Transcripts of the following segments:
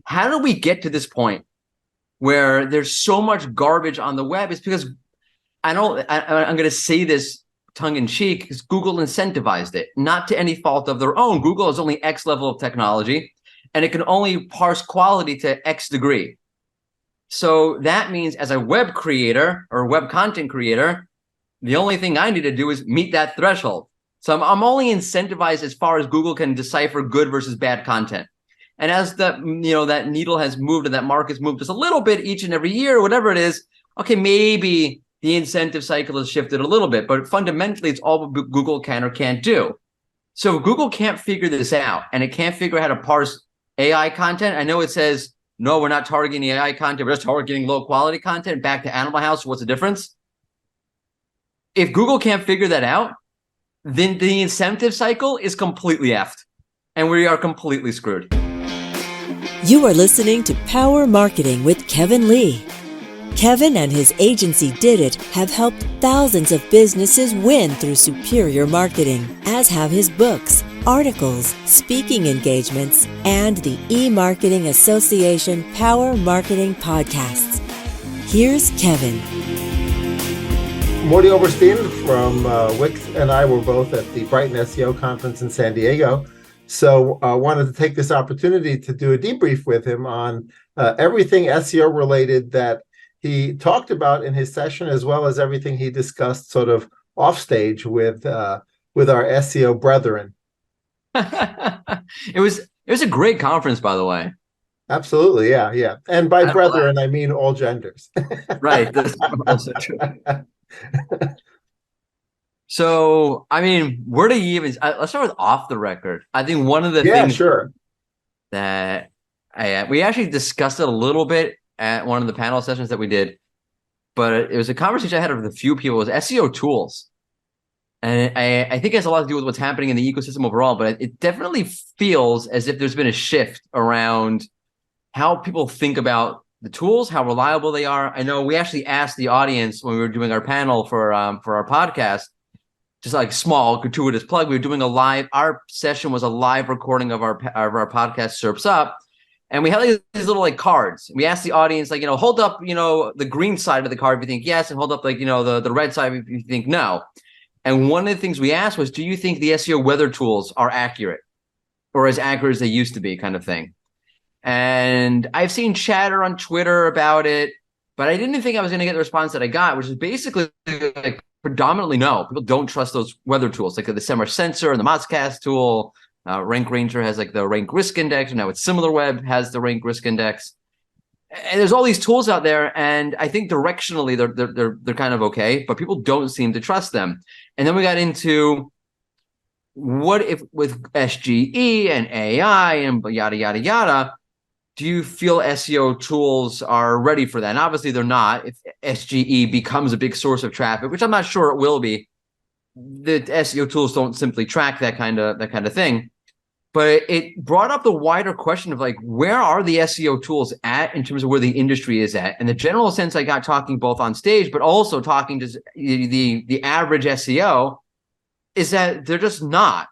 how do we get to this point where there's so much garbage on the web? It's because I'm going to say this tongue in cheek, because Google incentivized it, not to any fault of their own. Google has only X level of technology, and it can only parse quality to X degree. So that means as a web creator or web content creator, the only thing I need to do is meet that threshold. So I'm only incentivized as far as Google can decipher good versus bad content. And as that needle has moved and that mark has moved just a little bit each and every year, whatever it is, okay, maybe the incentive cycle has shifted a little bit, but fundamentally it's all what Google can or can't do. So if Google can't figure this out and it can't figure out how to parse AI content, I know it says, no, we're not targeting AI content, we're just targeting low quality content. Back to Animal House, what's the difference? If Google can't figure that out, then the incentive cycle is completely effed and we are completely screwed. You are listening to Power Marketing with Kevin Lee. Kevin and his agency Did It have helped thousands of businesses win through superior marketing, as have his books, articles, speaking engagements, and the eMarketing Association Power Marketing podcasts. Here's Kevin. Mordy Oberstein from Wix and I were both at the Brighton SEO Conference in San Diego. So I wanted to take this opportunity to do a debrief with him on everything SEO related that he talked about in his session, as well as everything he discussed sort of off stage with our SEO brethren. It was a great conference, by the way. Absolutely, yeah. And by brethren, I mean all genders. Right. That's also true. So, I mean, where do you even? Let's start with off the record. I think one of the things that we actually discussed it a little bit at one of the panel sessions that we did, but it was a conversation I had with a few people. It was SEO tools, and I think it has a lot to do with what's happening in the ecosystem overall. But it definitely feels as if there's been a shift around how people think about the tools, how reliable they are. I know we actually asked the audience when we were doing our panel for our podcast, just like small gratuitous plug. We were doing our session was a live recording of our podcast, Surps Up. And we had like these little like cards. We asked the audience, like, hold up, the green side of the card if you think yes, and hold up like, the red side if you think no. And one of the things we asked was, do you think the SEO weather tools are accurate or as accurate as they used to be, kind of thing? And I've seen chatter on Twitter about it, but I didn't think I was going to get the response that I got, which is basically like predominantly no. People don't trust those weather tools, like the Semrush Sensor and the Modscast tool. Rank Ranger has like the Rank Risk Index, and now it's SimilarWeb has the Rank Risk Index. And there's all these tools out there, and I think directionally they're kind of okay, but people don't seem to trust them. And then we got into what if with SGE and AI and yada yada yada, do you feel SEO tools are ready for that? And obviously they're not. If SGE becomes a big source of traffic, which I'm not sure it will be, the SEO tools don't simply track that kind of thing. But it brought up the wider question of like, where are the SEO tools at in terms of where the industry is at? And the general sense I got talking both on stage, but also talking to the average SEO, is that they're just not.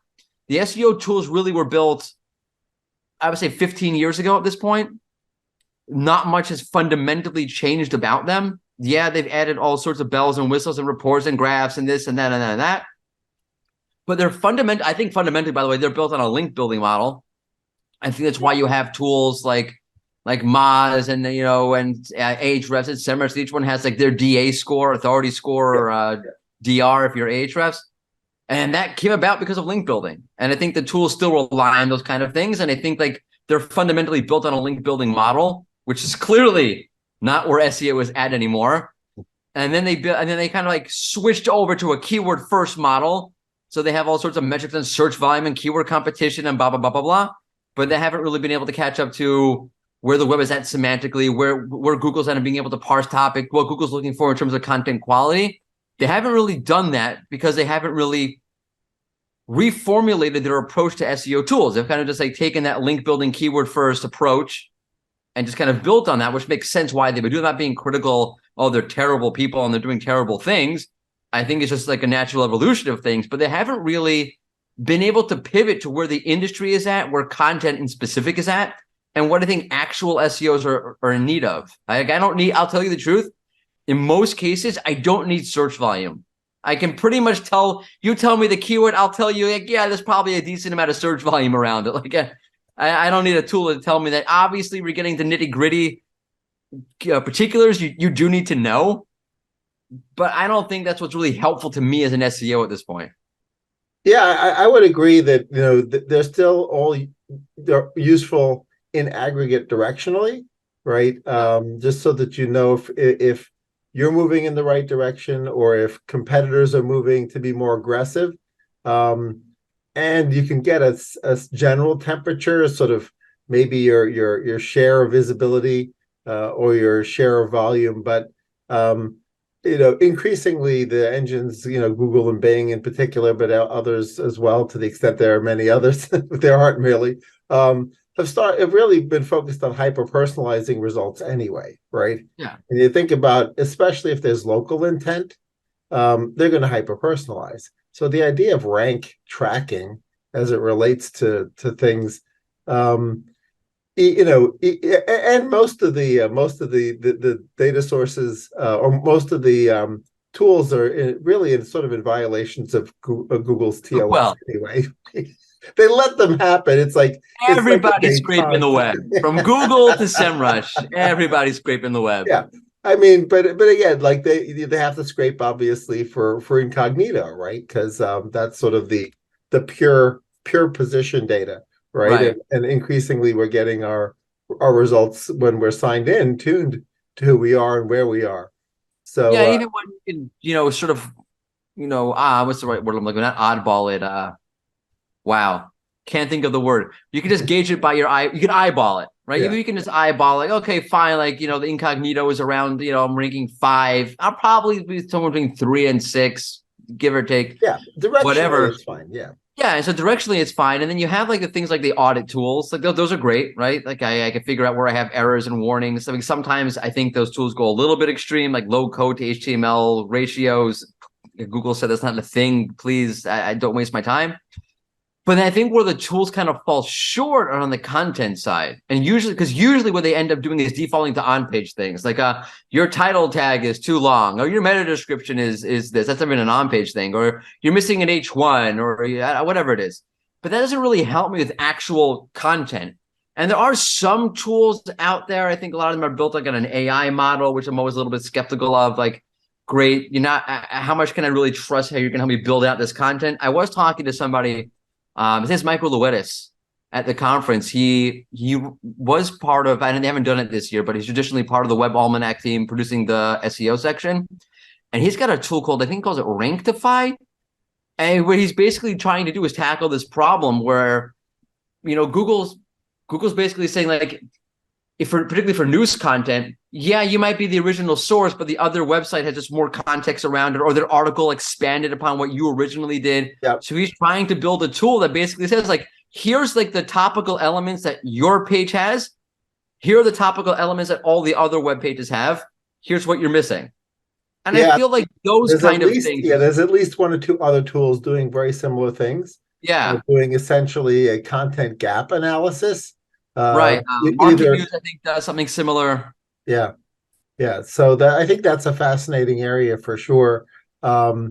The SEO tools really were built, I would say 15 years ago at this point. Not much has fundamentally changed about them. Yeah, they've added all sorts of bells and whistles and reports and graphs and this and that and that and that. But they're I think fundamentally, by the way, they're built on a link building model. I think that's why you have tools like Moz and Ahrefs and Semrush. Each one has like their DA score, authority score, or DR if you're Ahrefs. And that came about because of link building. And I think the tools still rely on those kind of things. And I think like they're fundamentally built on a link building model, which is clearly not where SEO is at anymore. And then they kind of like switched over to a keyword first model. So they have all sorts of metrics and search volume and keyword competition and blah, blah, blah, blah, blah. But they haven't really been able to catch up to where the web is at semantically, where Google's at and being able to parse topic, what Google's looking for in terms of content quality. They haven't really done that because they haven't really reformulated their approach to SEO tools. They've kind of just like taken that link building keyword first approach and just kind of built on that, which makes sense why they would do that, being critical. Oh, they're terrible people and they're doing terrible things. I think it's just like a natural evolution of things, but they haven't really been able to pivot to where the industry is at, where content in specific is at, and what I think actual SEOs are in need of. Like, I'll tell you the truth. In most cases, I don't need search volume. I can pretty much you tell me the keyword, I'll tell you, like, yeah, there's probably a decent amount of search volume around it. Like, I don't need a tool to tell me that. Obviously, we're getting to nitty gritty particulars you do need to know, but I don't think that's what's really helpful to me as an SEO at this point. Yeah, I would agree that they're still they're useful in aggregate directionally, right? Just so that you know if you're moving in the right direction or if competitors are moving to be more aggressive. And you can get a general temperature, sort of maybe your share of visibility or your share of volume. But increasingly the engines, Google and Bing in particular, but others as well, to the extent there are many others, there aren't really, have really been focused on hyper-personalizing results anyway, right? Yeah. And you think about, especially if there's local intent, they're going to hyper-personalize. So the idea of rank tracking as it relates to things, and most of the data sources or most of the tools are really in sort of in violations of Google's TLS. Well, anyway. They let them happen. It's like everybody's scraping the web, from Google to SEMrush. Everybody's scraping the web. Yeah, I mean, but again, like they have to scrape obviously for incognito, right? Because that's sort of the pure position data, right? And increasingly, we're getting our results when we're signed in, tuned to who we are and where we are. So yeah, even when you can, sort of, what's the right word I'm looking at? Oddball it. Wow, can't think of the word. You can just gauge it by your eye. You can eyeball it, right? Yeah. You can just eyeball, like, okay, fine. Like, the incognito is around, I'm ranking 5. I'll probably be somewhere between 3 and 6, give or take. Yeah, directionally, whatever. It's fine. Yeah. Yeah, so directionally it's fine. And then you have like the things like the audit tools. Like those are great, right? Like I can figure out where I have errors and warnings. I mean, sometimes I think those tools go a little bit extreme, like low code to HTML ratios. Google said that's not a thing. Please, I don't waste my time. But I think where the tools kind of fall short are on the content side. And usually what they end up doing is defaulting to on-page things. Like your title tag is too long, or your meta description is this. That's not even an on-page thing, or you're missing an H1, or whatever it is. But that doesn't really help me with actual content. And there are some tools out there. I think a lot of them are built like on an AI model, which I'm always a little bit skeptical of. Like, great, how much can I really trust how you're going to help me build out this content? I was talking to somebody. His name's Michael Lewittis at the conference. He was part of, and they haven't done it this year, but he's traditionally part of the Web Almanac team producing the SEO section. And he's got a tool called, I think he calls it Ranktify. And what he's basically trying to do is tackle this problem where, Google's basically saying, like, particularly for news content, yeah, you might be the original source, but the other website has just more context around it, or their article expanded upon what you originally did. Yep. So he's trying to build a tool that basically says, like, here's like the topical elements that your page has. Here are the topical elements that all the other web pages have. Here's what you're missing. And I feel like those kind of things. Yeah, there's at least 1 or 2 other tools doing very similar things. Yeah. Doing essentially a content gap analysis. Right. Market News, I think, does something similar. Yeah. So I think that's a fascinating area for sure. Of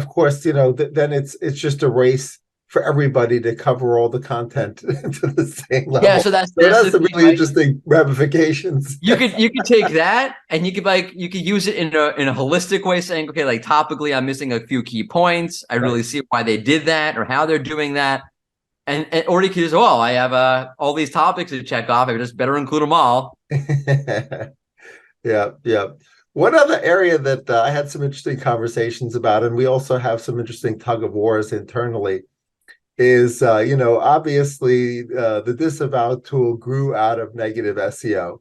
course, then it's just a race for everybody to cover all the content to the same level. Yeah, so that's some really interesting ramifications. You could take that and you could use it in a holistic way, saying, okay, like topically, I'm missing a few key points. I really see why they did that or how they're doing that. Or you could just, I have all these topics to check off. I just better include them all. Yeah. One other area that I had some interesting conversations about, and we also have some interesting tug of wars internally, is, obviously the disavow tool grew out of negative SEO.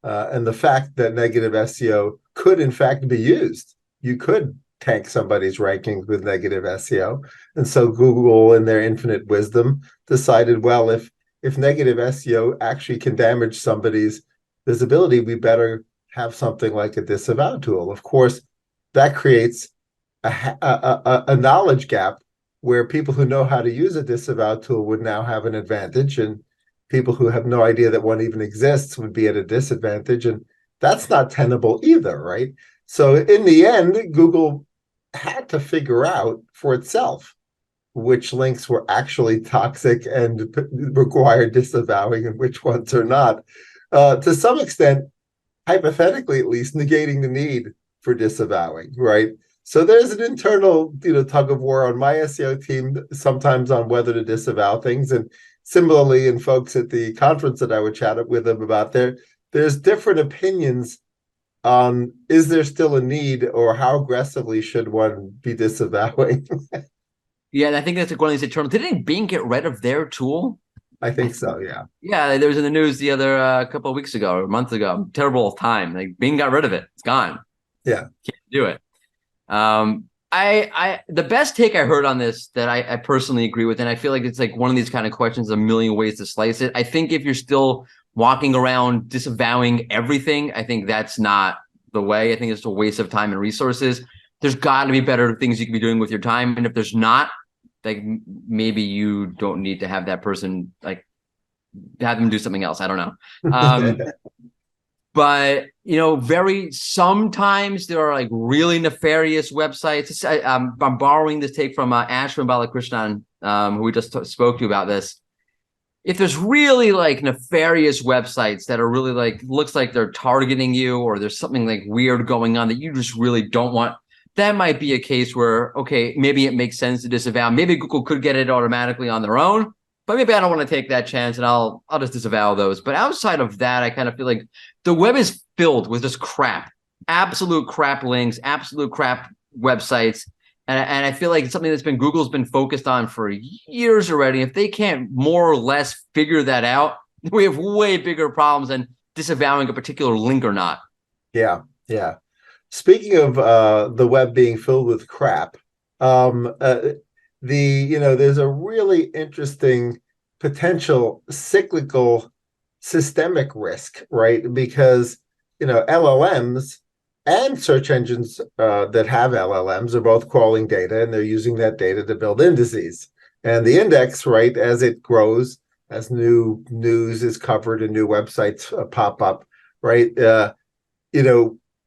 And the fact that negative SEO could, in fact, be used. You could tank somebody's rankings with negative SEO. And so Google, in their infinite wisdom, decided, well, if negative SEO actually can damage somebody's visibility, we better have something like a disavow tool. Of course, that creates a knowledge gap where people who know how to use a disavow tool would now have an advantage. And people who have no idea that one even exists would be at a disadvantage. And that's not tenable either, right? So in the end, Google had to figure out for itself which links were actually toxic and required disavowing and which ones are not. To some extent, hypothetically at least, negating the need for disavowing, right? So there's an internal, tug of war on my SEO team sometimes on whether to disavow things, and similarly in folks at the conference that I would chat with them about, there's different opinions on is there still a need or how aggressively should one be disavowing. Yeah, and I think that's like one of these internal. Didn't Bing get rid of their tool? I think so, yeah. Yeah, there was in the news the other couple of weeks ago or a month ago. Terrible time. Like Bing got rid of it. It's gone. Yeah, can't do it. I the best take I heard on this that I personally agree with, and I feel like it's like one of these kind of questions, a million ways to slice it. I think if you're still walking around disavowing everything, I think that's not the way. I think it's a waste of time and resources. There's got to be better things you can be doing with your time, and if there's not, like maybe you don't need to have that person, like have them do something else. I don't know. But sometimes there are like really nefarious websites. I'm borrowing this take from Ashwin Balakrishnan, who we just spoke to about this. If there's really like nefarious websites that are really like looks like they're targeting you, or there's something like weird going on that you just really don't want, that might be a case where, okay, maybe it makes sense to disavow. Maybe Google could get it automatically on their own, but maybe I don't want to take that chance and I'll just disavow those. But outside of that, I kind of feel like the web is filled with just crap, absolute crap links, absolute crap websites. And I feel like it's something that's been Google's been focused on for years already. If they can't more or less figure that out, we have way bigger problems than disavowing a particular link or not. Yeah, yeah. Speaking of the web being filled with crap, there's a really interesting potential cyclical systemic risk, right? Because LLMs and search engines that have LLMs are both crawling data, and they're using that data to build indices. And the index, right, as it grows, as new news is covered and new websites pop up, right?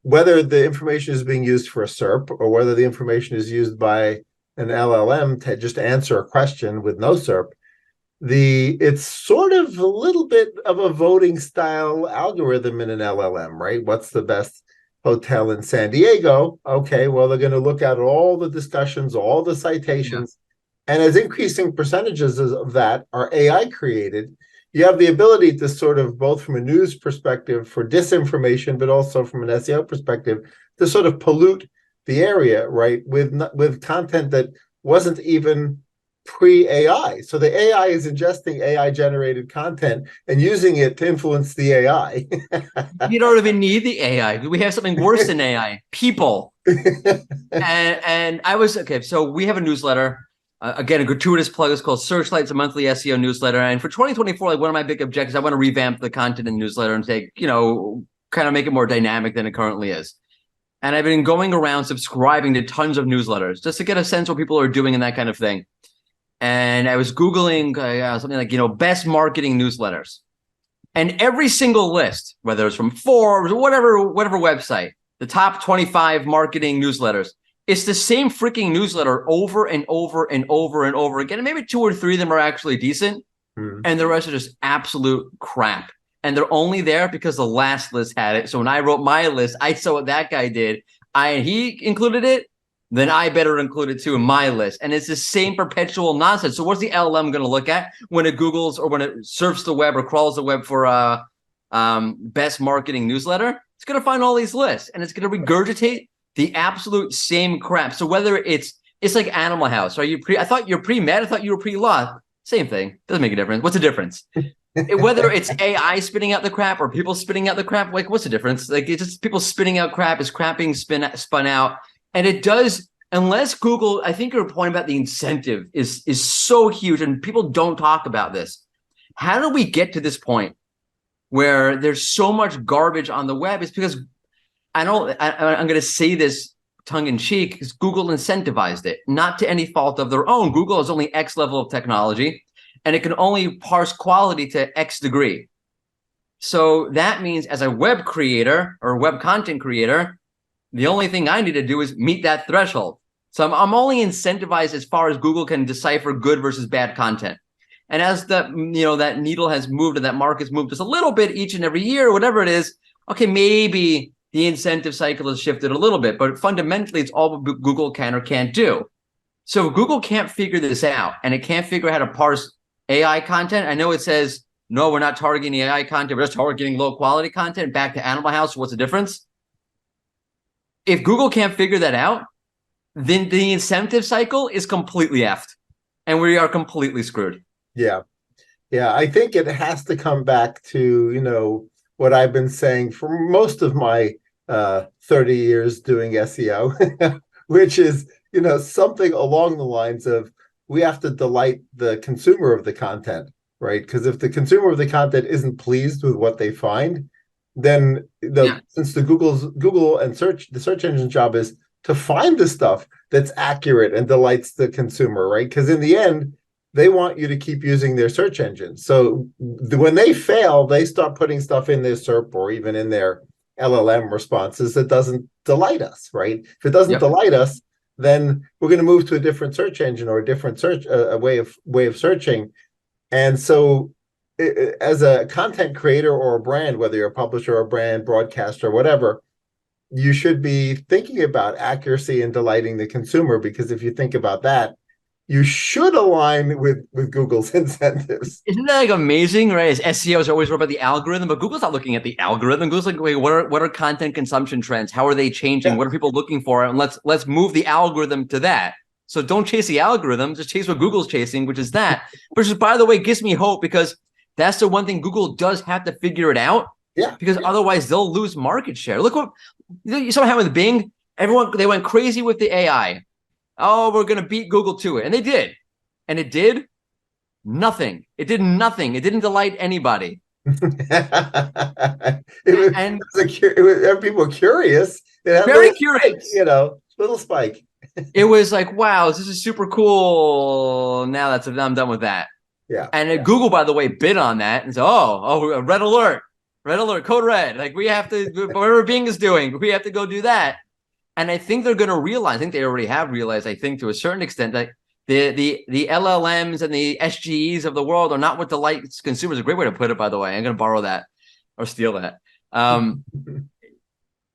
Whether the information is being used for a SERP or whether the information is used by an LLM to just answer a question with no SERP, it's sort of a little bit of a voting style algorithm in an LLM, right? What's the best hotel in San Diego? Okay, well, they're going to look at all the discussions, all the citations, and as increasing percentages of that are AI created, you have the ability to sort of, both from a news perspective for disinformation, but also from an SEO perspective, to sort of pollute the area, right, with content that wasn't even pre-AI. So the AI is ingesting AI-generated content and using it to influence the AI. You don't even need the AI. We have something worse than AI, people. and I was, okay, so we have a newsletter. Again, a gratuitous plug is called Searchlight. It's a monthly SEO newsletter. And for 2024, like one of my big objectives, I want to revamp the content in the newsletter and say, kind of make it more dynamic than it currently is. And I've been going around subscribing to tons of newsletters just to get a sense what people are doing and that kind of thing. And I was Googling something like, best marketing newsletters. And every single list, whether it's from Forbes or whatever website, the top 25 marketing newsletters, it's the same freaking newsletter over and over and over and over again. And maybe 2 or 3 of them are actually decent. And the rest are just absolute crap. And they're only there because the last list had it. So when I wrote my list, I saw what that guy did. He included it. Then I better include it too in my list. And it's the same perpetual nonsense. So what's the LLM going to look at when it Googles or when it surfs the web or crawls the web for best marketing newsletter? It's going to find all these lists and it's going to regurgitate the absolute same crap. So whether it's like Animal House. I thought you're pre-med. I thought you were pre-law. Same thing. Doesn't make a difference. What's the difference? Whether it's AI spitting out the crap or people spitting out the crap, like what's the difference? Like it's just people spitting out crap. Is crap being spun out? And it does, unless Google, I think your point about the incentive is so huge and people don't talk about this. How do we get to this point where there's so much garbage on the web? It's because I'm going to say this tongue in cheek because Google incentivized it, not to any fault of their own. Google is only X level of technology. and it can only parse quality to X degree. So that means as a web creator or web content creator, the only thing I need to do is meet that threshold. So I'm only incentivized as far as Google can decipher good versus bad content. And as that needle has moved and that mark has moved just a little bit each and every year, whatever it is, okay, maybe the incentive cycle has shifted a little bit, but fundamentally it's all what Google can or can't do. So if Google can't figure this out and it can't figure out how to parse AI content, I know it says, no, we're not targeting AI content, we're just targeting low quality content. Back to Animal House, what's the difference? If Google can't figure that out, then the incentive cycle is completely effed and we are completely screwed. Yeah. I think it has to come back to, what I've been saying for most of my 30 years doing SEO, which is, something along the lines of we have to delight the consumer of the content, right? Because if the consumer of the content isn't pleased with what they find, then since the Google and the search engine job is to find the stuff that's accurate and delights the consumer, right? Because in the end, they want you to keep using their search engine. So when they fail, they start putting stuff in their SERP or even in their LLM responses that doesn't delight us, right? If it doesn't delight us, then we're going to move to a different search engine or a different search, a way of searching. And so as a content creator or a brand, whether you're a publisher or a brand, broadcaster, whatever, you should be thinking about accuracy and delighting the consumer, because if you think about that, you should align with Google's incentives. Isn't that like amazing, right? As SEOs are always worried about the algorithm, but Google's not looking at the algorithm. Google's like, wait, what are content consumption trends? How are they changing? Yeah. What are people looking for? And let's move the algorithm to that. So don't chase the algorithm, just chase what Google's chasing, which is that. Which is, by the way, gives me hope, because that's the one thing Google does have to figure it out. Yeah. Because otherwise they'll lose market share. Look what you saw happen with Bing. They went crazy with the AI. Oh, we're going to beat Google to it. And they did. And it did nothing. It did nothing. It didn't delight anybody. People were curious. Very curious. Spike, little spike. It was like, wow, this is super cool. Now I'm done with that. Yeah. And Google, by the way, bid on that and said, oh, red alert, code red. Like, we have to, whatever Bing is doing, we have to go do that. And I think they're going to realize, I think they already have realized, I think to a certain extent, that the LLMs and the SGEs of the world are not what delights consumers. A great way to put it, by the way. I'm going to borrow that or steal that.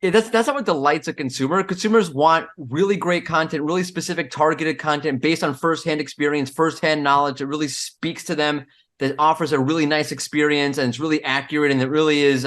That's not what delights a consumer. Consumers want really great content, really specific targeted content based on firsthand experience, firsthand knowledge. It really speaks to them, that offers a really nice experience, and it's really accurate, and it really is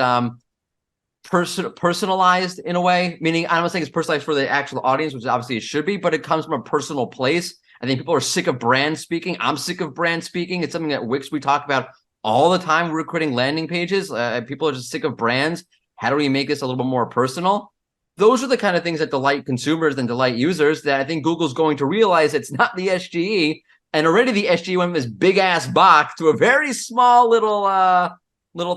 personalized in a way, meaning I'm not saying it's personalized for the actual audience, which obviously it should be, but it comes from a personal place. I think people are sick of brand speaking. I'm sick of brand speaking. It's something that Wix we talk about all the time. We're creating landing pages. People are just sick of brands. How do we make this a little bit more personal? Those are the kind of things that delight consumers and delight users, that I think Google's going to realize it's not the SGE. And already the SGE went from this big ass box to a very small little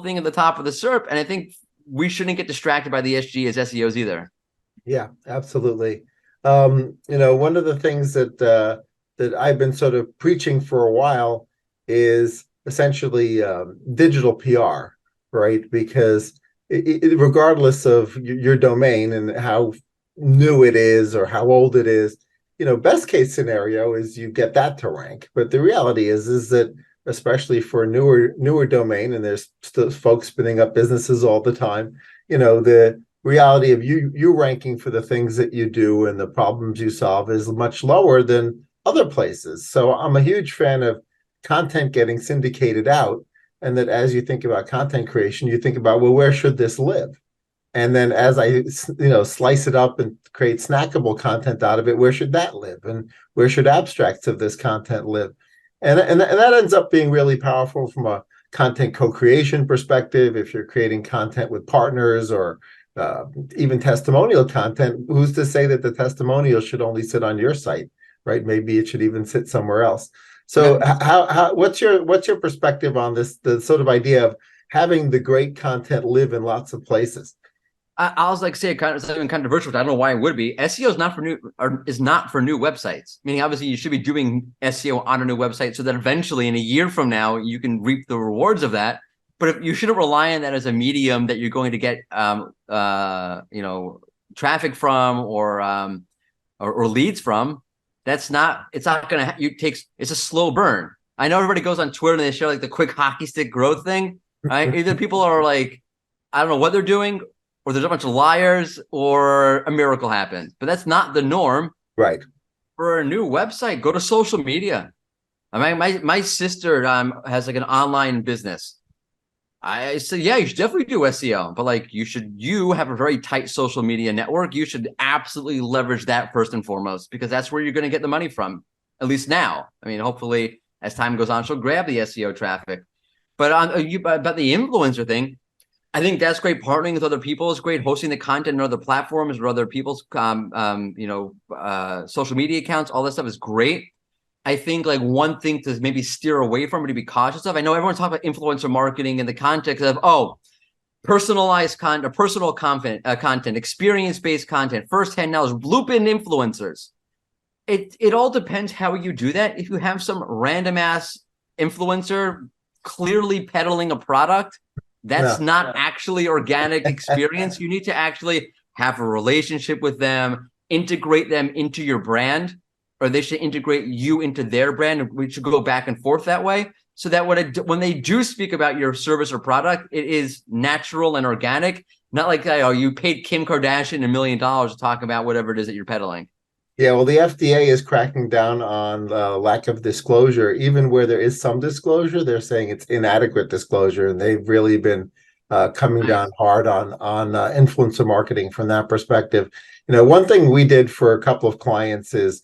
thing at the top of the SERP. And I think we shouldn't get distracted by the SGE as SEOs either. Yeah, absolutely. One of the things that I've been sort of preaching for a while is essentially digital PR, right? Because regardless of your domain and how new it is or how old it is, best case scenario is you get that to rank. But the reality is that, especially for a newer domain, and there's still folks spinning up businesses all the time, the reality of you ranking for the things that you do and the problems you solve is much lower than other places. So I'm a huge fan of content getting syndicated out, and that as you think about content creation, you think about, well, where should this live? And then as I slice it up and create snackable content out of it, where should that live? And where should abstracts of this content live? And that ends up being really powerful from a content co-creation perspective. If you're creating content with partners or even testimonial content, who's to say that the testimonial should only sit on your site, right? Maybe it should even sit somewhere else. So what's your perspective on this, the sort of idea of having the great content live in lots of places? I was like, say kind of something controversial, which I don't know why it would be. SEO is not for new, or is not for new websites. Meaning, obviously, you should be doing SEO on a new website so that eventually, in a year from now, you can reap the rewards of that. But if you shouldn't rely on that as a medium that you're going to get, traffic from or leads from. That's not. It's not going to. You takes. It's a slow burn. I know everybody goes on Twitter and they show like the quick hockey stick growth thing. Right? Either people are like, I don't know what they're doing, or there's a bunch of liars, or a miracle happens. But that's not the norm. Right. For a new website, go to social media. I mean, my sister has like an online business. I said, yeah, you should definitely do SEO, but like you have a very tight social media network. You should absolutely leverage that first and foremost, because that's where you're going to get the money from, at least now. I mean, hopefully as time goes on, she'll grab the SEO traffic. But about the influencer thing, I think that's great. Partnering with other people is great. Hosting the content on other platforms or other people's, social media accounts, all that stuff is great. I think like one thing to maybe steer away from or to be cautious of. I know everyone's talking about influencer marketing in the context of, personalized content, personal content, experience-based content, first-hand knowledge, loop in influencers. It all depends how you do that. If you have some random ass influencer clearly peddling a product, that's not actually organic experience. You need to actually have a relationship with them, integrate them into your brand, or they should integrate you into their brand. And we should go back and forth that way, so that when they do speak about your service or product, it is natural and organic, not like, you paid Kim Kardashian $1 million to talk about whatever it is that you're peddling. Yeah, well, the FDA is cracking down on lack of disclosure. Even where there is some disclosure, they're saying it's inadequate disclosure, and they've really been coming down hard on influencer marketing from that perspective. One thing we did for a couple of clients is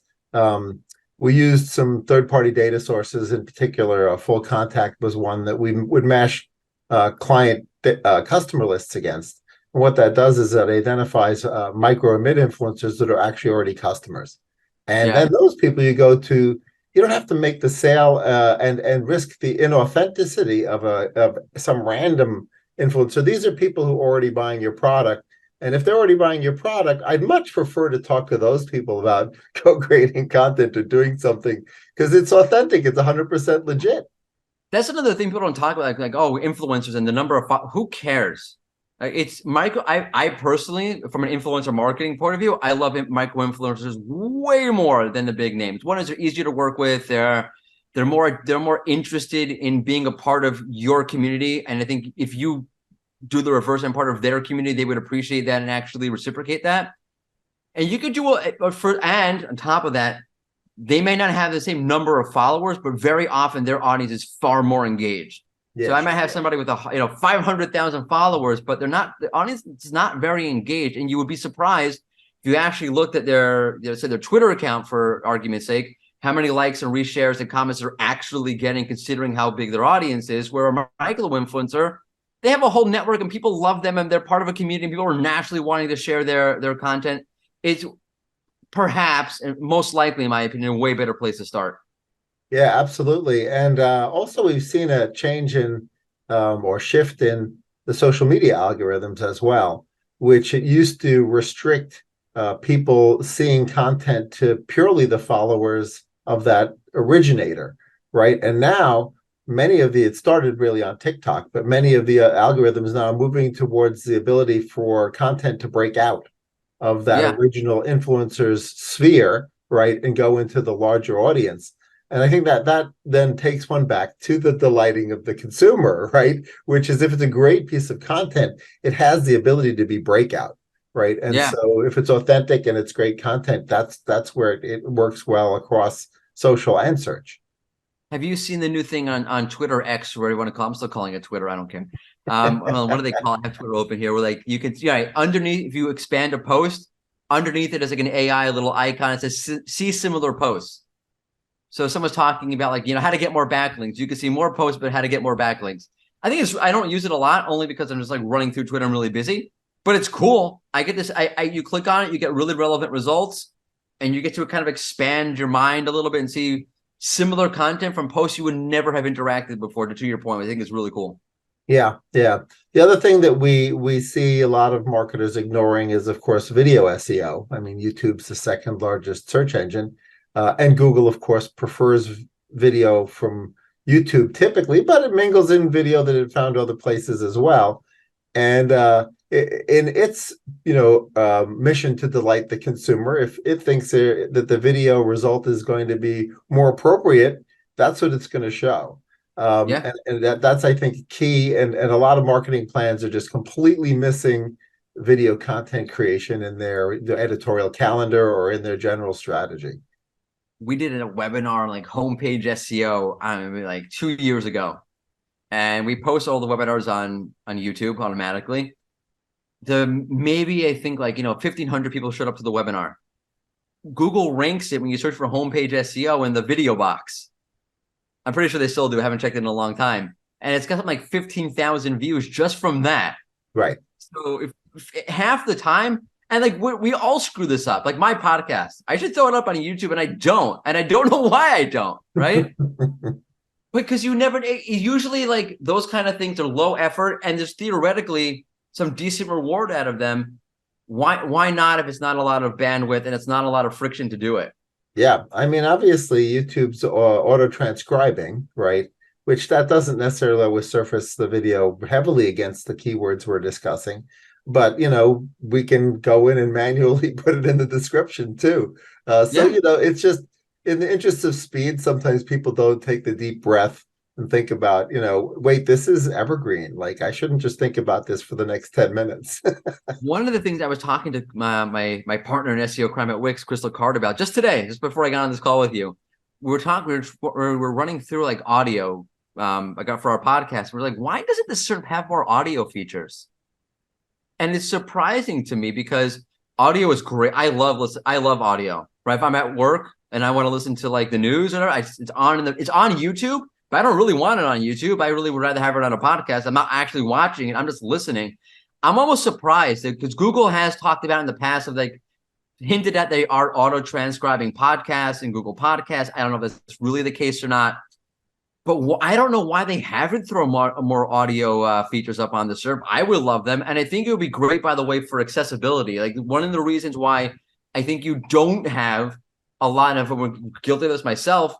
we used some third-party data sources. In particular, Full Contact was one that we would mash client customer lists against. And what that does is that it identifies micro and mid influencers that are actually already customers. And then those people you go to, you don't have to make the sale and risk the inauthenticity of some random influencer. These are people who are already buying your product. And if they're already buying your product, I'd much prefer to talk to those people about co-creating content or doing something, because it's authentic. It's 100% legit. That's another thing people don't talk about, like influencers and the number of who cares? It's micro. I personally, from an influencer marketing point of view, I love micro influencers way more than the big names. One is they're easier to work with. They're more interested in being a part of your community, and I think if you do the reverse and part of their community, they would appreciate that and actually reciprocate that. And you could do and on top of that, they may not have the same number of followers, but very often their audience is far more engaged. Yes. So I might have somebody with 500,000 followers, but the audience is not very engaged. And you would be surprised if you actually looked at their Twitter account, for argument's sake, how many likes and reshares and comments they're actually getting, considering how big their audience is. Where a micro influencer, they have a whole network and people love them and they're part of a community and people are naturally wanting to share their content. It's perhaps, and most likely, in my opinion, a way better place to start. Yeah, absolutely. And also we've seen a change in or shift in the social media algorithms as well, which it used to restrict people seeing content to purely the followers of that originator, right? And now it started really on TikTok, but many of the algorithms now are moving towards the ability for content to break out of that original influencer's sphere, right, and go into the larger audience. And I think that then takes one back to the delighting of the consumer, right? Which is, if it's a great piece of content, it has the ability to be breakout, right? And so if it's authentic and it's great content, that's where it works well across social and search. Have you seen the new thing on Twitter, X, where you want to call it? I'm still calling it Twitter. I don't care. What do they call it? I have Twitter open here. Where like you can underneath, if you expand a post, underneath it is like an AI little icon. It says see similar posts. So if someone's talking about like, how to get more backlinks, you can see more posts, but how to get more backlinks. I don't use it a lot, only because I'm just like running through Twitter. I'm really busy, but it's cool. I get this, you click on it, you get really relevant results, and you get to kind of expand your mind a little bit and see similar content from posts you would never have interacted before. To your point, I think it's really cool. Yeah, yeah. The other thing that we see a lot of marketers ignoring is, of course, video SEO. I mean, YouTube's the second largest search engine, and Google, of course, prefers video from YouTube typically, but it mingles in video that it found other places as well. And in its mission to delight the consumer, if it thinks that the video result is going to be more appropriate, that's what it's going to show. Yeah. And that's, I think, key. And a lot of marketing plans are just completely missing video content creation in their editorial calendar or in their general strategy. We did a webinar on like homepage SEO, I mean, like 2 years ago. And we post all the webinars on YouTube automatically. Maybe I think like 1,500 people showed up to the webinar. Google ranks it when you search for homepage SEO in the video box. I'm pretty sure they still do. I haven't checked it in a long time, and it's got something like 15,000 views just from that. Right. So if half the time, and like we all screw this up. Like my podcast, I should throw it up on YouTube, and I don't know why I don't. Right. Because usually like those kind of things are low effort and there's theoretically some decent reward out of them. Why not if it's not a lot of bandwidth and it's not a lot of friction to do it? Yeah. I mean, obviously YouTube's auto transcribing, right? Which that doesn't necessarily always surface the video heavily against the keywords we're discussing. But, we can go in and manually put it in the description too. It's just, in the interest of speed, sometimes people don't take the deep breath and think about, wait, this is evergreen. Like I shouldn't just think about this for the next 10 minutes. One of the things I was talking to my partner in SEO crime at Wix, Crystal Card, about just today, just before I got on this call with you, we were running through like audio. I got for our podcast. We're like, why doesn't this sort of have more audio features? And it's surprising to me because audio is great. I love audio. Right, if I'm at work and I want to listen to like the news or whatever, it's on YouTube, but I don't really want it on YouTube. I really would rather have it on a podcast. I'm not actually watching it. I'm just listening. I'm almost surprised because Google has talked about in the past of like hinted that they are auto transcribing podcasts and Google Podcasts. I don't know if that's really the case or not, but I don't know why they haven't thrown more audio features up on the server. I would love them. And I think it would be great, by the way, for accessibility. Like one of the reasons why I think you don't have a lot of, I'm guilty of this myself,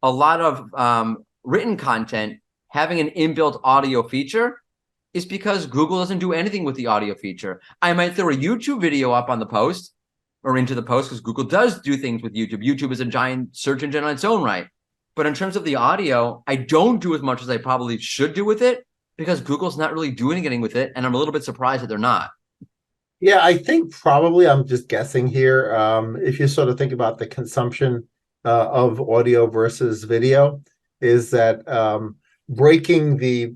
a lot of written content having an inbuilt audio feature is because Google doesn't do anything with the audio feature. I might throw a YouTube video up on the post or into the post because Google does do things with YouTube. YouTube is a giant search engine on its own right. But in terms of the audio, I don't do as much as I probably should do with it because Google's not really doing anything with it. And I'm a little bit surprised that they're not. Yeah, I think probably, I'm just guessing here, if you sort of think about the consumption of audio versus video, is that breaking a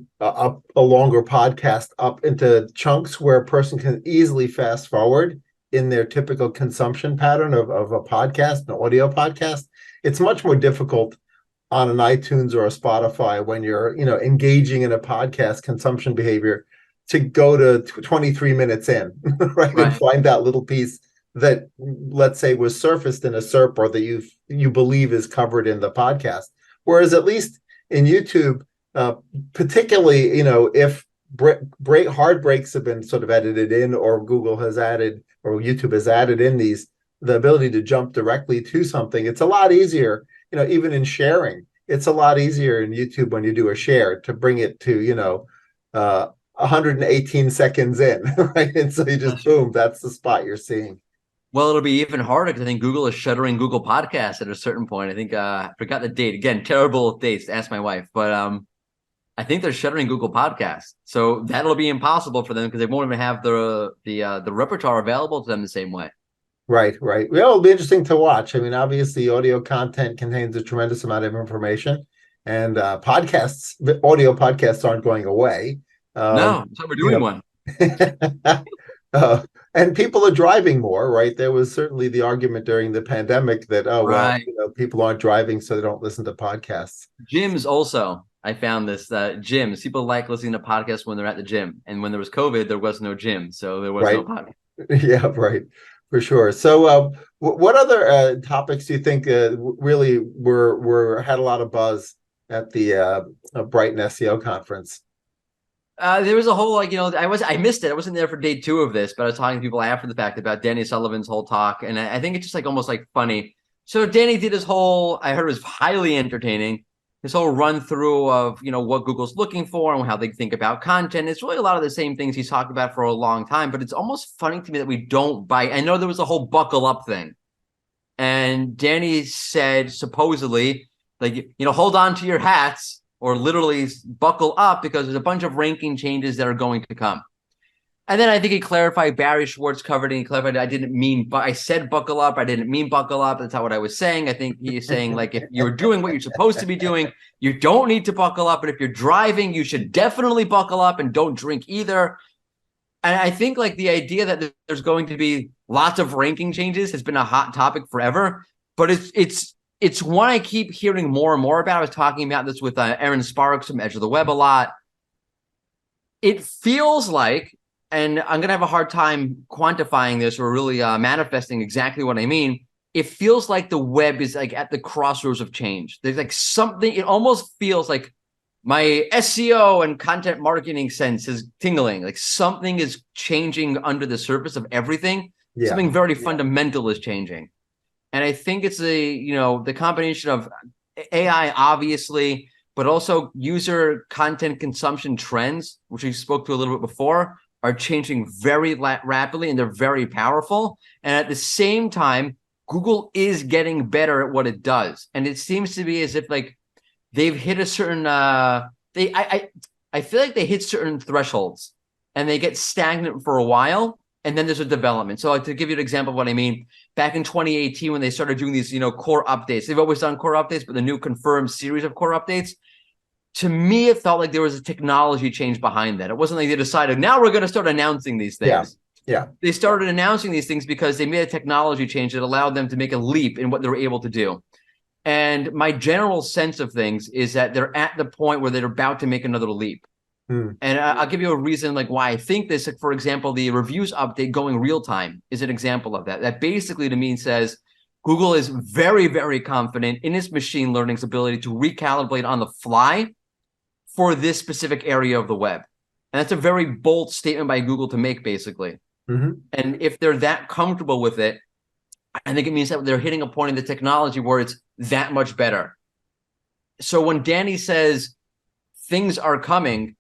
longer podcast up into chunks where a person can easily fast forward in their typical consumption pattern of a podcast, an audio podcast. It's much more difficult on an iTunes or a Spotify when you're engaging in a podcast consumption behavior to go to 23 minutes in, right, and find that little piece that, let's say, was surfaced in a SERP or that you believe is covered in the podcast. Whereas at least in YouTube, particularly, if hard breaks have been sort of edited in, or Google has added, or YouTube has added in the ability to jump directly to something, it's a lot easier, even in sharing. It's a lot easier in YouTube when you do a share to bring it to, 118 seconds in, right? And so you just, boom, that's the spot you're seeing. Well, it'll be even harder because I think Google is shuttering Google Podcasts at a certain point. I think I forgot the date. Again, terrible dates to ask my wife. But I think they're shuttering Google Podcasts. So that'll be impossible for them because they won't even have the repertoire available to them the same way. Right. Well, it'll be interesting to watch. I mean, obviously, audio content contains a tremendous amount of information. And audio podcasts aren't going away. No, so we're doing one. And people are driving more, right? There was certainly the argument during the pandemic that, people aren't driving, so they don't listen to podcasts. Gyms also, I found this, gyms, people like listening to podcasts when they're at the gym. And when there was COVID, there was no gym, so there was no podcast. Yeah, right. For sure. So what other topics do you think really had a lot of buzz at the Brighton SEO Conference? There was a whole I missed it. I wasn't there for day 2 of this, but I was talking to people after the fact about Danny Sullivan's whole talk, and I think it's just like almost like funny. So Danny did his whole, I heard it was highly entertaining, his whole run through of what Google's looking for and how they think about content. It's really a lot of the same things he's talked about for a long time, but it's almost funny to me that we don't buy. I know there was a whole buckle up thing, and Danny said supposedly hold on to your hats, or literally buckle up, because there's a bunch of ranking changes that are going to come. And then I think he clarified, Barry Schwartz covered it, and he clarified, I said buckle up, I didn't mean buckle up. That's not what I was saying. I think he's saying, like, if you're doing what you're supposed to be doing, you don't need to buckle up. But if you're driving, you should definitely buckle up, and don't drink either. And I think like the idea that there's going to be lots of ranking changes has been a hot topic forever, but it's one I keep hearing more and more about. I was talking about this with Aaron Sparks from Edge of the Web a lot. It feels like, and I'm going to have a hard time quantifying this or really manifesting exactly what I mean. It feels like the web is like at the crossroads of change. There's like something, it almost feels like my SEO and content marketing sense is tingling. Like something is changing under the surface of everything. Yeah. Something very fundamental is changing. And I think it's the combination of AI, obviously, but also user content consumption trends, which we spoke to a little bit before, are changing very rapidly, and they're very powerful. And at the same time, Google is getting better at what it does. And it seems to be as if like they've hit a certain, I feel like they hit certain thresholds and they get stagnant for a while. And then there's a development. So to give you an example of what I mean, back in 2018, when they started doing these, core updates, they've always done core updates, but the new confirmed series of core updates, to me, it felt like there was a technology change behind that. It wasn't like they decided, now we're going to start announcing these things. Yeah. They started announcing these things because they made a technology change that allowed them to make a leap in what they were able to do. And my general sense of things is that they're at the point where they're about to make another leap. And I'll give you a reason like why I think this. Like, for example, the reviews update going real time is an example of that. That basically to me says Google is very, very confident in its machine learning's ability to recalibrate on the fly for this specific area of the web. And that's a very bold statement by Google to make, basically. And if they're that comfortable with it, I think it means that they're hitting a point in the technology where it's that much better. So when Danny says things are coming,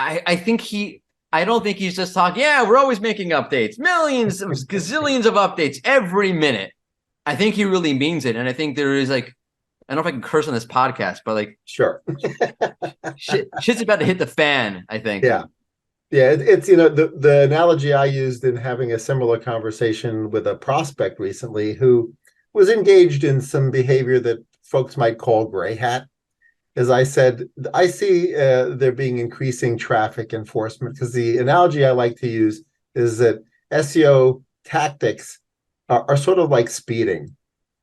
I don't think he's just talking, we're always making updates, millions of gazillions of updates every minute. I think he really means it. And I think there is like, I don't know if I can curse on this podcast, but like, sure. shit's about to hit the fan, I think. Yeah. It's, the analogy I used in having a similar conversation with a prospect recently who was engaged in some behavior that folks might call gray hat. As I said, I see there being increasing traffic enforcement, because the analogy I like to use is that SEO tactics are sort of like speeding,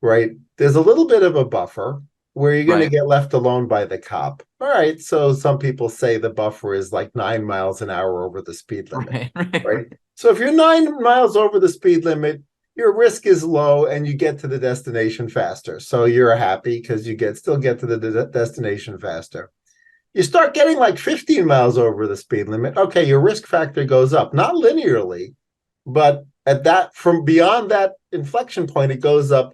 right? There's a little bit of a buffer where you're going to get left alone by the cop. All right, so some people say the buffer is like 9 miles an hour over the speed limit, right? So if you're 9 miles over the speed limit, your risk is low and you get to the destination faster. So you're happy because you still get to the destination faster. You start getting like 15 miles over the speed limit. Okay, your risk factor goes up, not linearly, but from beyond that inflection point, it goes up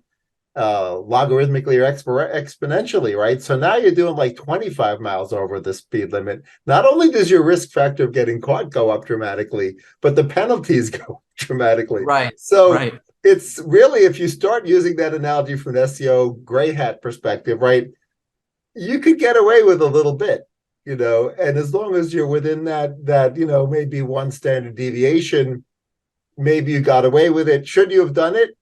logarithmically or exponentially, right? So now you're doing like 25 miles over the speed limit. Not only does your risk factor of getting caught go up dramatically, but the penalties go up dramatically. Right. So it's really, if you start using that analogy from an SEO gray hat perspective, right, you could get away with a little bit, and as long as you're within that maybe one standard deviation, maybe you got away with it. Should you have done it?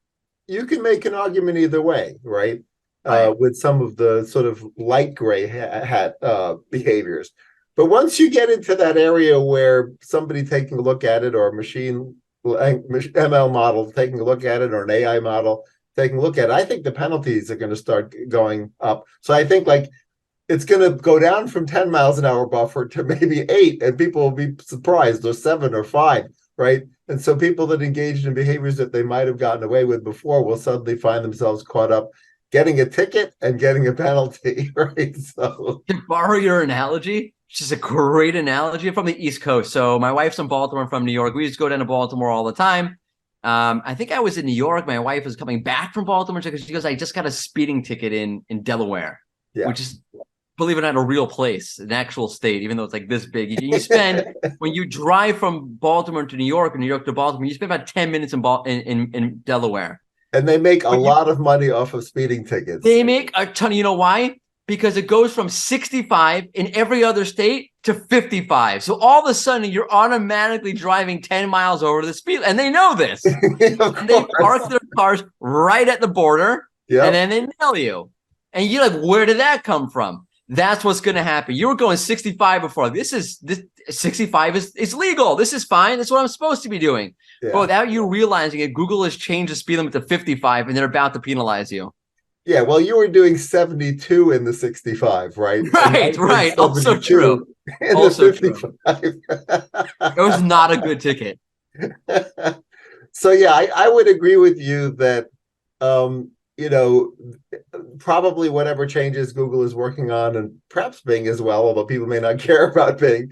You can make an argument either way, right? With some of the sort of light gray hat behaviors. But once you get into that area where somebody taking a look at it, or machine ML model taking a look at it, or an AI model taking a look at it, I think the penalties are going to start going up. So I think like it's going to go down from 10 miles an hour buffer to maybe 8, and people will be surprised, or 7 or 5, right? And so people that engaged in behaviors that they might have gotten away with before will suddenly find themselves caught up getting a ticket and getting a penalty, right? So to borrow your analogy, which is a great analogy. I'm from the East Coast. So my wife's from Baltimore, I'm from New York. We just go down to Baltimore all the time. I think I was in New York. My wife was coming back from Baltimore because she goes, I just got a speeding ticket in Delaware, which is, believe it or not, a real place, an actual state, even though it's like this big. You spend, when you drive from Baltimore to New York or New York to Baltimore, you spend about 10 minutes in Delaware. And they make a lot of money off of speeding tickets. They make a ton. You know why? Because it goes from 65 in every other state to 55. So all of a sudden, you're automatically driving 10 miles over the speed. And they know this. And they park their cars right at the border. And then they nail you. And you're like, where did that come from? That's what's going to happen. You were going 65 before. This 65 is legal. This is fine. That's what I'm supposed to be doing. But without you realizing it, Google has changed the speed limit to 55, and they're about to penalize you. Yeah, well, you were doing 72 in the 65, right? Right. Also true. In also the 55. True. It was not a good ticket. So yeah, I would agree with you that probably whatever changes Google is working on, and perhaps Bing as well, although people may not care about Bing,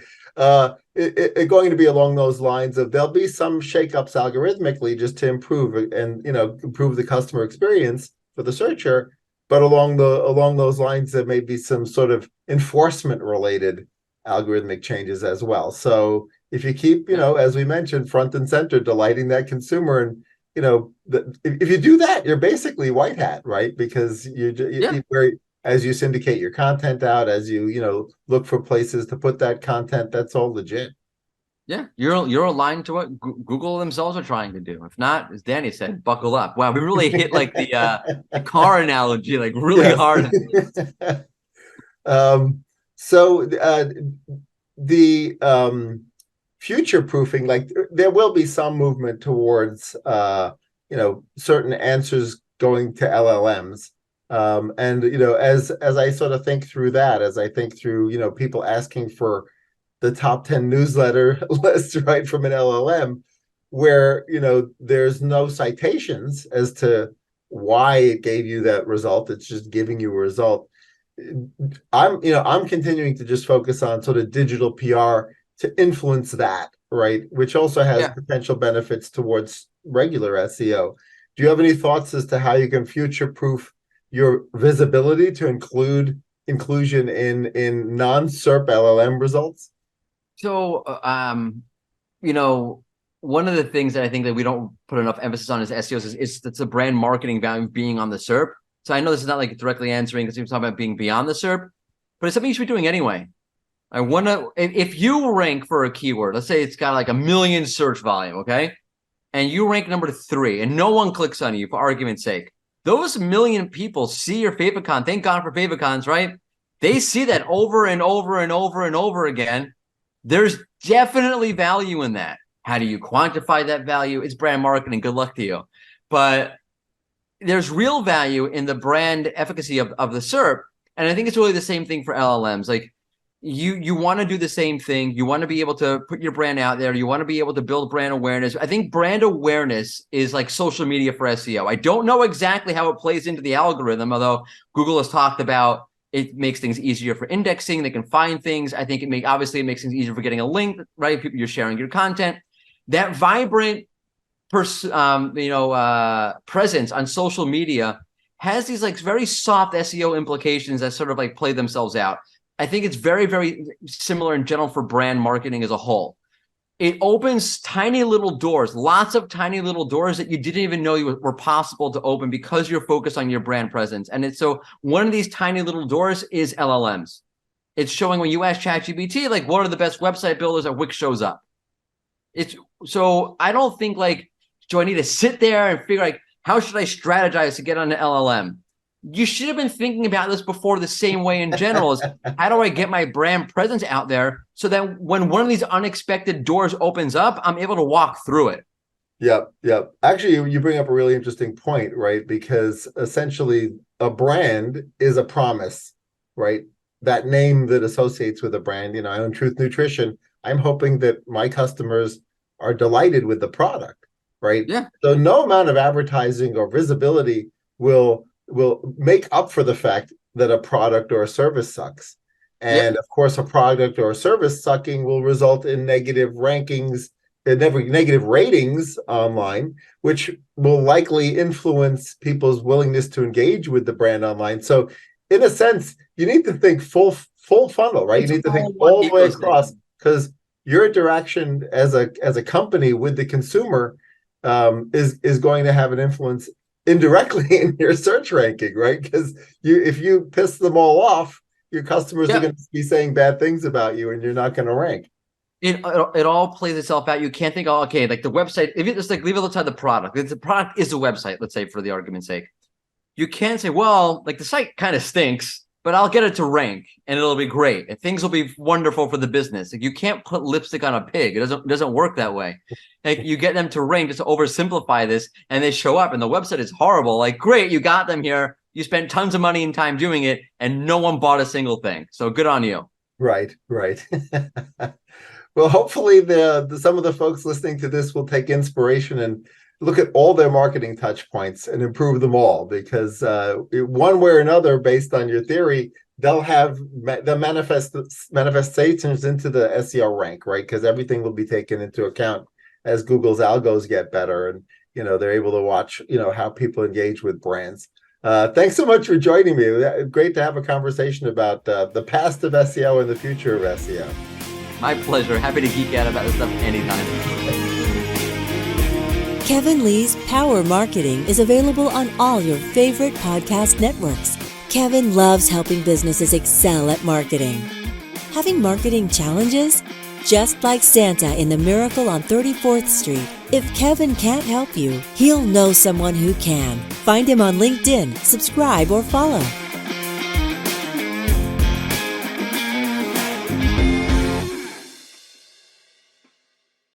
it's going to be along those lines of there'll be some shakeups algorithmically just to improve the customer experience for the searcher, but along those lines there may be some sort of enforcement related algorithmic changes as well. So if you keep, as we mentioned, front and center, delighting that consumer, and if you do that, you're basically white hat, right? Because you as you syndicate your content out, as you look for places to put that content, that's all legit. Yeah, you're aligned to what Google themselves are trying to do. If not, as Danny said, buckle up. Wow, we really hit like the car analogy, like really hard. So the future proofing, like there will be some movement towards certain answers going to LLMs. And as I sort of think through that, as I think through people asking for the top 10 newsletter list right from an LLM, where there's no citations as to why it gave you that result. It's just giving you a result. I'm continuing to just focus on sort of digital PR to influence that, right? Which also has potential benefits towards regular SEO. Do you have any thoughts as to how you can future-proof your visibility to inclusion in non-SERP LLM results? So, one of the things that I think that we don't put enough emphasis on as SEOs is it's the brand marketing value of being on the SERP. So I know this is not like directly answering because we're talking about being beyond the SERP, but it's something you should be doing anyway. If you rank for a keyword, let's say it's got like 1 million search volume, okay? And you rank number 3 and no one clicks on you for argument's sake. Those 1 million people see your favicon. Thank God for favicons, right? They see that over and over and over and over again. There's definitely value in that. How do you quantify that value? It's brand marketing. Good luck to you. But there's real value in the brand efficacy of the SERP. And I think it's really the same thing for LLMs. Like you want to do the same thing. You want to be able to put your brand out there. You want to be able to build brand awareness. I think brand awareness is like social media for SEO. I don't know exactly how it plays into the algorithm, although Google has talked about it makes things easier for indexing. They can find things. I think it makes things easier for getting a link, right? People, you're sharing your content. That vibrant presence on social media has these like very soft SEO implications that sort of like play themselves out. I think it's very, very similar in general for brand marketing as a whole. It opens tiny little doors, lots of tiny little doors that you didn't even know were possible to open because you're focused on your brand presence. And so one of these tiny little doors is LLMs. It's showing when you ask ChatGPT, like, what are the best website builders, that Wix shows up. So I don't think like, do I need to sit there and figure like, how should I strategize to get on an LLM? You should have been thinking about this before the same way in general is how do I get my brand presence out there so that when one of these unexpected doors opens up, I'm able to walk through it. Yep. Actually, you bring up a really interesting point, right? Because essentially a brand is a promise, right? That name that associates with a brand, I own Truth Nutrition. I'm hoping that my customers are delighted with the product, right? Yeah. So no amount of advertising or visibility will make up for the fact that a product or a service sucks. And of course, a product or a service sucking will result in negative rankings, negative ratings online, which will likely influence people's willingness to engage with the brand online. So in a sense, you need to think full funnel, right? You need to think all the way across, because your interaction as a company with the consumer is going to have an influence indirectly in your search ranking, right? Because if you piss them all off, your customers are going to be saying bad things about you, and you're not going to rank. It all plays itself out. You can't think, oh, okay, like the website, if you just like leave it outside the product, if the product is a website, let's say for the argument's sake, you can't say, well, like the site kind of stinks, but I'll get it to rank and it'll be great and things will be wonderful for the business. Like you can't put lipstick on a pig. It doesn't work that way. Like you get them to rank, just to oversimplify this, and they show up and the website is horrible. Like, great, you got them here. You spent tons of money and time doing it and no one bought a single thing. So good on you. Right. Well, hopefully some of the folks listening to this will take inspiration and look at all their marketing touch points and improve them all, because one way or another, based on your theory, they'll have the manifestations into the SEO rank, right? Because everything will be taken into account as Google's algos get better, and they're able to watch how people engage with brands. Thanks so much for joining me. Great to have a conversation about the past of SEO and the future of SEO. My pleasure. Happy to geek out about this stuff anytime. Kevin Lee's Power Marketing is available on all your favorite podcast networks. Kevin loves helping businesses excel at marketing. Having marketing challenges? Just like Santa in The Miracle on 34th Street, if Kevin can't help you, he'll know someone who can. Find him on LinkedIn, subscribe, or follow.